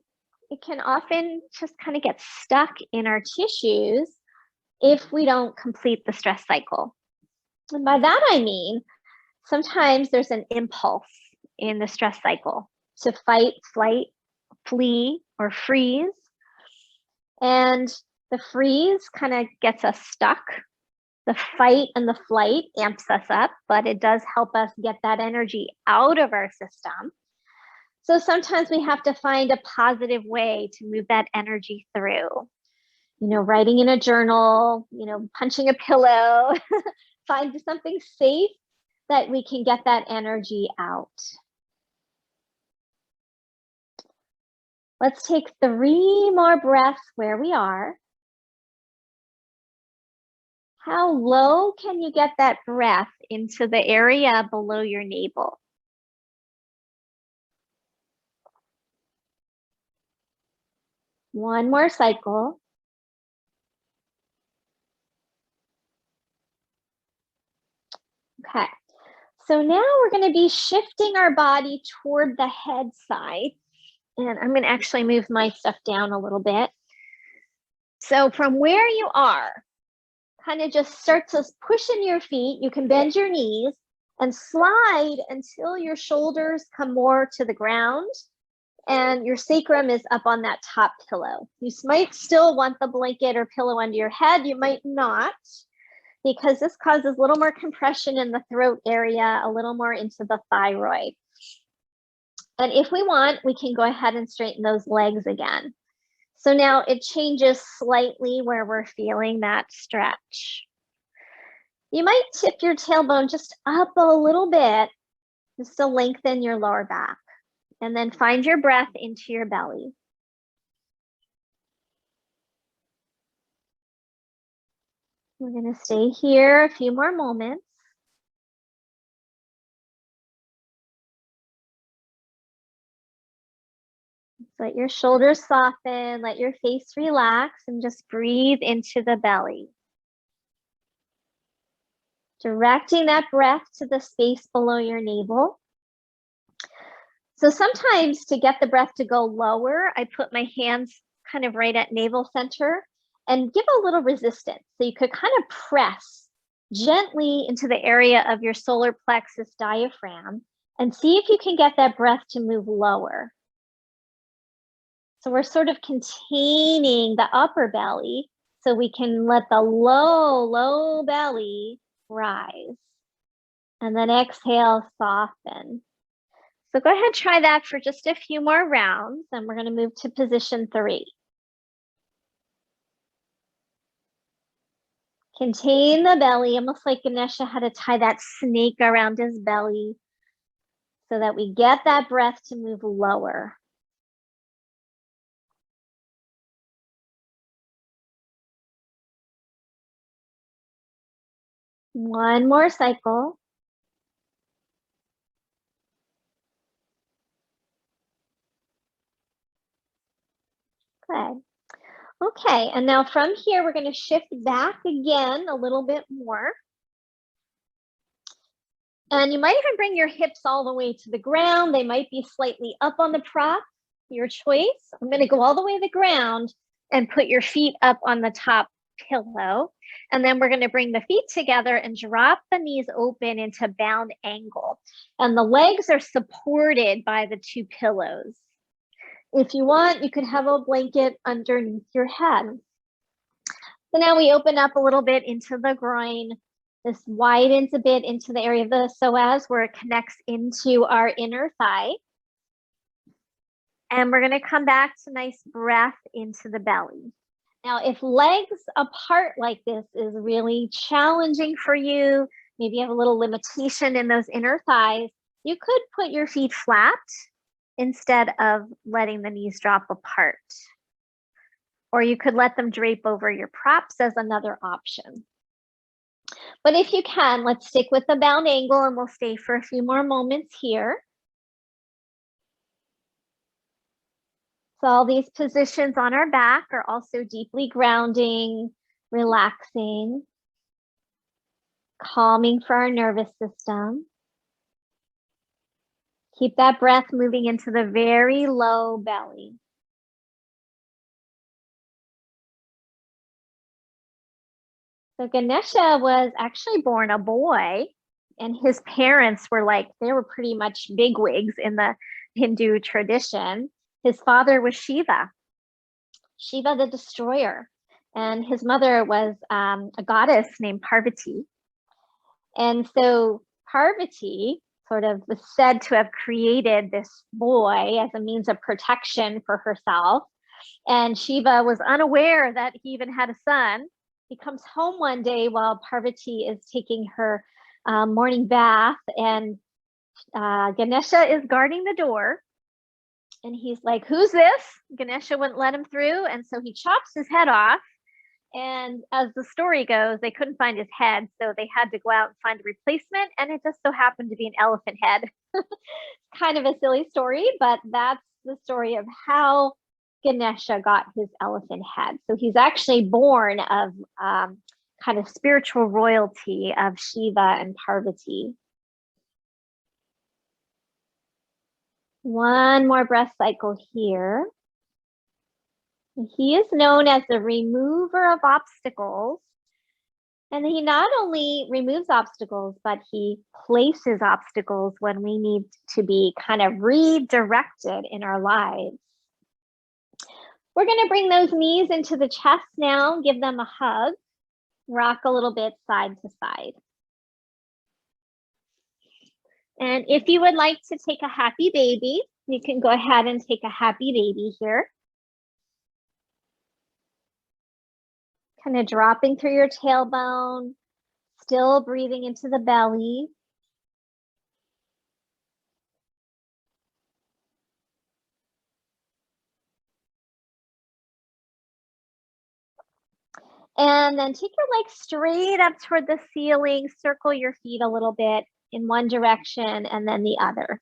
[SPEAKER 1] it can often just kind of get stuck in our tissues if we don't complete the stress cycle. And by that, I mean, sometimes there's an impulse in the stress cycle to fight, flight, flee, or freeze. And the freeze kind of gets us stuck. The fight and the flight amps us up, but it does help us get that energy out of our system. So sometimes we have to find a positive way to move that energy through. Writing in a journal, punching a pillow, find something safe that we can get that energy out. Let's take 3 more breaths where we are. How low can you get that breath into the area below your navel? One more cycle. Okay, so now we're going to be shifting our body toward the head side. And I'm going to actually move my stuff down a little bit. So from where you are, kind of just start to push in your feet. You can bend your knees and slide until your shoulders come more to the ground and your sacrum is up on that top pillow. You might still want the blanket or pillow under your head. You might not, because this causes a little more compression in the throat area, a little more into the thyroid. And if we want, we can go ahead and straighten those legs again. So now it changes slightly where we're feeling that stretch. You might tip your tailbone just up a little bit, just to lengthen your lower back. And then find your breath into your belly. We're going to stay here a few more moments. Let your shoulders soften, let your face relax, and just breathe into the belly. Directing that breath to the space below your navel. So sometimes to get the breath to go lower, I put my hands kind of right at navel center and give a little resistance. So you could kind of press gently into the area of your solar plexus diaphragm and see if you can get that breath to move lower. So we're sort of containing the upper belly so we can let the low belly rise. And then exhale, soften. So go ahead, try that for just a few more rounds, and we're going to move to position 3. Contain the belly, almost like Ganesha had to tie that snake around his belly so that we get that breath to move lower. One more cycle. Good. Okay, and now from here, we're going to shift back again a little bit more. And you might even bring your hips all the way to the ground. They might be slightly up on the prop, your choice. I'm going to go all the way to the ground and put your feet up on the top pillow. And then we're going to bring the feet together and drop the knees open into bound angle. And the legs are supported by the 2 pillows. If you want, you could have a blanket underneath your head. So now we open up a little bit into the groin. This widens a bit into the area of the psoas where it connects into our inner thigh. And we're going to come back to nice breath into the belly. Now, if legs apart like this is really challenging for you, maybe you have a little limitation in those inner thighs, you could put your feet flat instead of letting the knees drop apart. Or you could let them drape over your props as another option. But if you can, let's stick with the bound angle and we'll stay for a few more moments here. So all these positions on our back are also deeply grounding, relaxing, calming for our nervous system. Keep that breath moving into the very low belly. So Ganesha was actually born a boy, and his parents were they were pretty much bigwigs in the Hindu tradition. His father was Shiva the destroyer, and his mother was a goddess named Parvati. And so Parvati sort of was said to have created this boy as a means of protection for herself. And Shiva was unaware that he even had a son. He comes home one day while Parvati is taking her morning bath, and Ganesha is guarding the door. And he's like, "Who's this?" Ganesha wouldn't let him through, and so he chops his head off. And as the story goes, they couldn't find his head, so they had to go out and find a replacement, and it just so happened to be an elephant head. Kind of a silly story, but that's the story of how Ganesha got his elephant head. So he's actually born of kind of spiritual royalty of Shiva and Parvati. One more breath cycle here. He is known as the remover of obstacles. And he not only removes obstacles, but he places obstacles when we need to be kind of redirected in our lives. We're going to bring those knees into the chest now, give them a hug, rock a little bit side to side. And if you would like to take a happy baby, you can go ahead and take a happy baby here. Kind of dropping through your tailbone, still breathing into the belly. And then take your legs straight up toward the ceiling, circle your feet a little bit in one direction and then the other.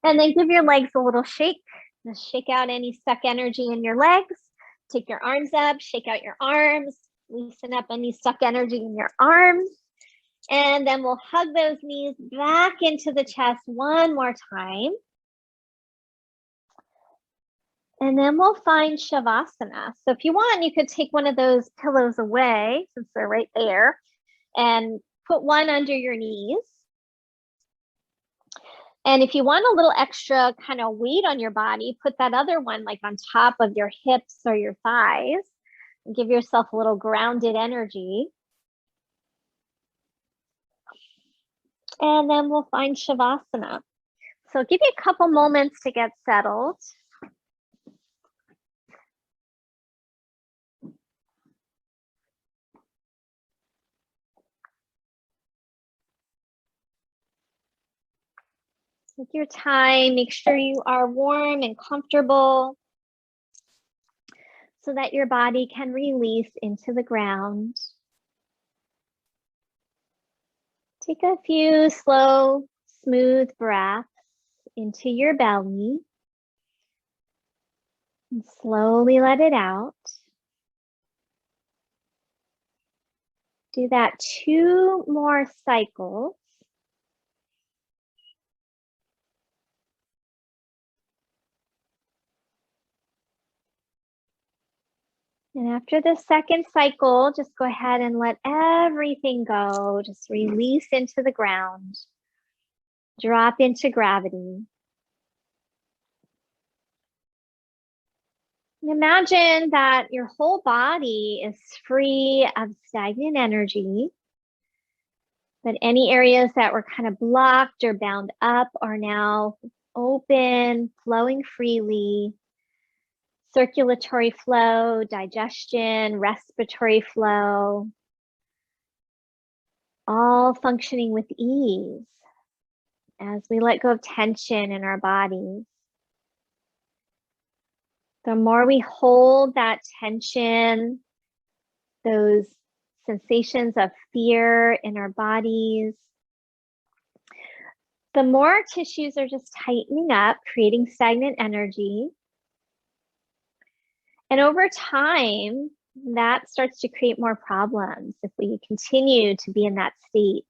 [SPEAKER 1] And then give your legs a little shake. Just shake out any stuck energy in your legs. Take your arms up, shake out your arms, loosen up any stuck energy in your arms. And then we'll hug those knees back into the chest one more time. And then we'll find Shavasana. So if you want, you could take one of those pillows away since they're right there and put one under your knees. And if you want a little extra kind of weight on your body, put that other one like on top of your hips or your thighs and give yourself a little grounded energy. And then we'll find Shavasana. So give you a couple moments to get settled. Take your time, make sure you are warm and comfortable so that your body can release into the ground. Take a few slow, smooth breaths into your belly and slowly let it out. Do that 2 more cycles. And after the second cycle, just go ahead and let everything go. Just release into the ground. Drop into gravity. Imagine that your whole body is free of stagnant energy, that any areas that were kind of blocked or bound up are now open, flowing freely. Circulatory flow, digestion, respiratory flow, all functioning with ease as we let go of tension in our bodies. The more we hold that tension, those sensations of fear in our bodies, the more tissues are just tightening up, creating stagnant energy. And over time, that starts to create more problems if we continue to be in that state.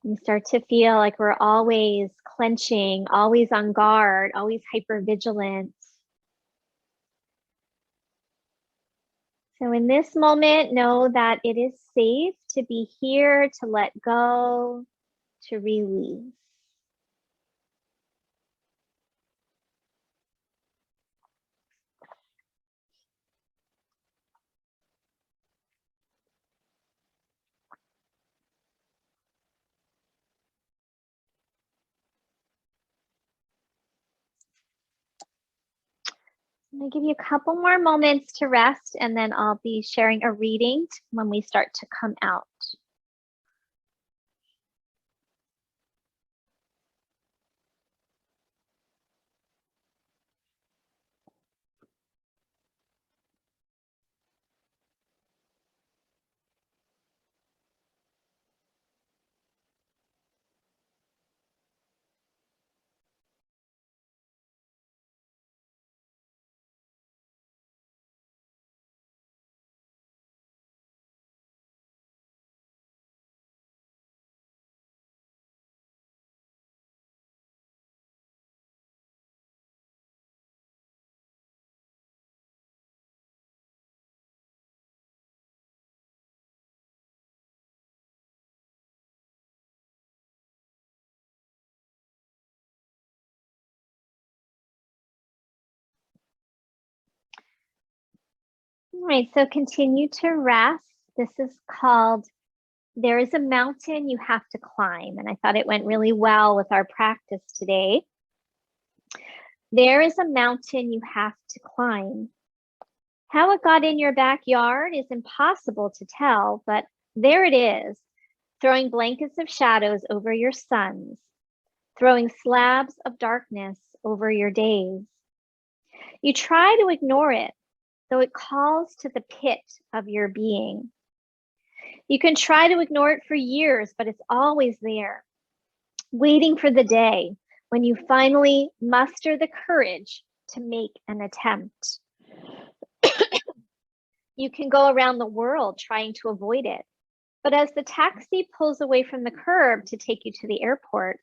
[SPEAKER 1] We start to feel like we're always clenching, always on guard, always hypervigilant. So in this moment, know that it is safe to be here, to let go, to release. I'm going to give you a couple more moments to rest, and then I'll be sharing a reading when we start to come out. All right, so continue to rest. This is called There is a Mountain You Have to Climb, and I thought it went really well with our practice today. There is a mountain you have to climb. How it got in your backyard is impossible to tell, but there it is, throwing blankets of shadows over your suns, throwing slabs of darkness over your days. You try to ignore it, though it calls to the pit of your being. You can try to ignore it for years, but it's always there, waiting for the day when you finally muster the courage to make an attempt. You can go around the world trying to avoid it, but as the taxi pulls away from the curb to take you to the airport,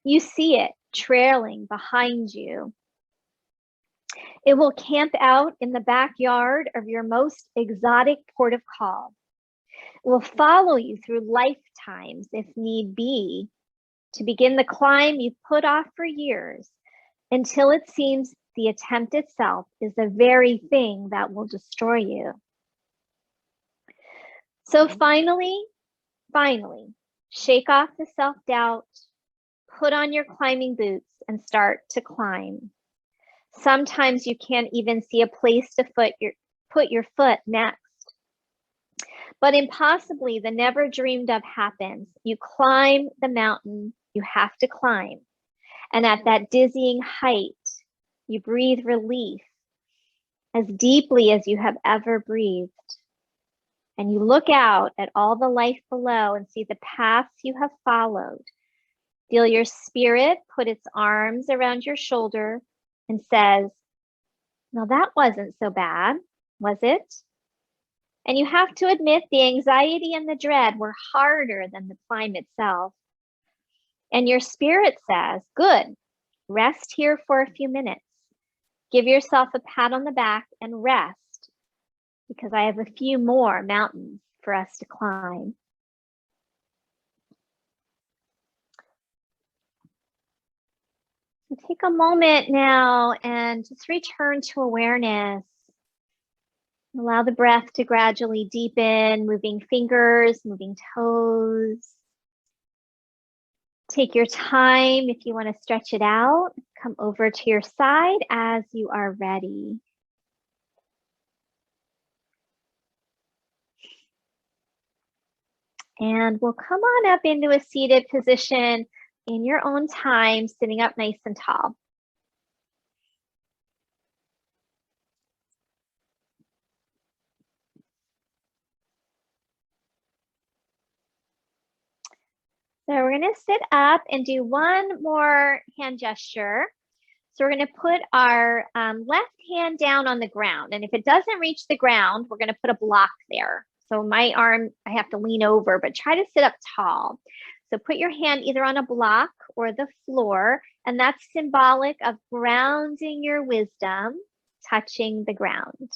[SPEAKER 1] you see it trailing behind you. It will camp out in the backyard of your most exotic port of call. It will follow you through lifetimes, if need be, to begin the climb you've put off for years, until it seems the attempt itself is the very thing that will destroy you. So finally, Shake off the self-doubt, put on your climbing boots and start to climb. Sometimes you can't even see a place to put your foot next. But impossibly, the never dreamed of happens. You climb the mountain you have to climb. And at that dizzying height, you breathe relief as deeply as you have ever breathed. And you look out at all the life below and see the paths you have followed. Feel your spirit put its arms around your shoulder and says, "No, that wasn't so bad, was it?" And you have to admit the anxiety and the dread were harder than the climb itself. And your spirit says, "Good, rest here for a few minutes. Give yourself a pat on the back and rest, because I have a few more mountains for us to climb." So take a moment now and just return to awareness. Allow the breath to gradually deepen, moving fingers, moving toes. Take your time if you want to stretch it out. Come over to your side as you are ready. And we'll come on up into a seated position in your own time, sitting up nice and tall. So we're going to sit up and do one more hand gesture. So we're going to put our left hand down on the ground. And if it doesn't reach the ground, we're going to put a block there. So my arm, I have to lean over, but try to sit up tall. So put your hand either on a block or the floor, and that's symbolic of grounding your wisdom, touching the ground.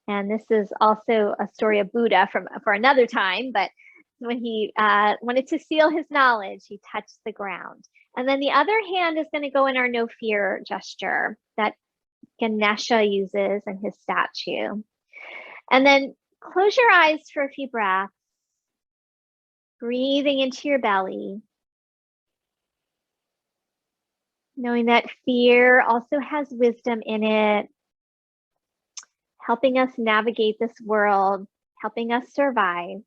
[SPEAKER 1] And this is also a story of Buddha for another time, but when he wanted to seal his knowledge, he touched the ground. And then the other hand is going to go in our no fear gesture that Ganesha uses in his statue. And then close your eyes for a few breaths, breathing into your belly, knowing that fear also has wisdom in it, helping us navigate this world, helping us survive.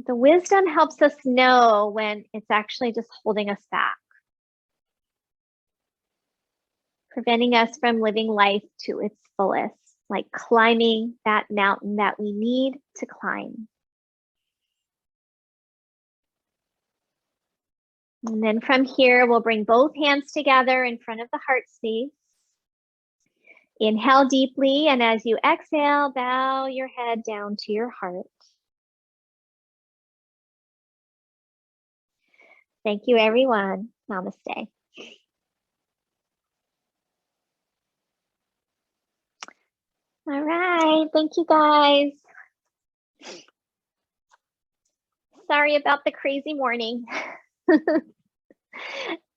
[SPEAKER 1] The wisdom helps us know when it's actually just holding us back, preventing us from living life to its fullest, like climbing that mountain that we need to climb. And then from here, we'll bring both hands together in front of the heart space. Inhale deeply, and as you exhale, bow your head down to your heart. Thank you, everyone. Namaste. All right, thank you guys. Sorry about the crazy morning.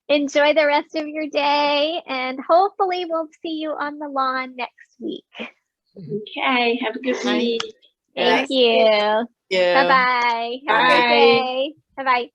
[SPEAKER 1] Enjoy the rest of your day, and hopefully we'll see you on the lawn next week.
[SPEAKER 2] Okay, have a good night.
[SPEAKER 1] Thank you.
[SPEAKER 3] Yeah.
[SPEAKER 1] Bye-bye. Have a great day. Bye-bye.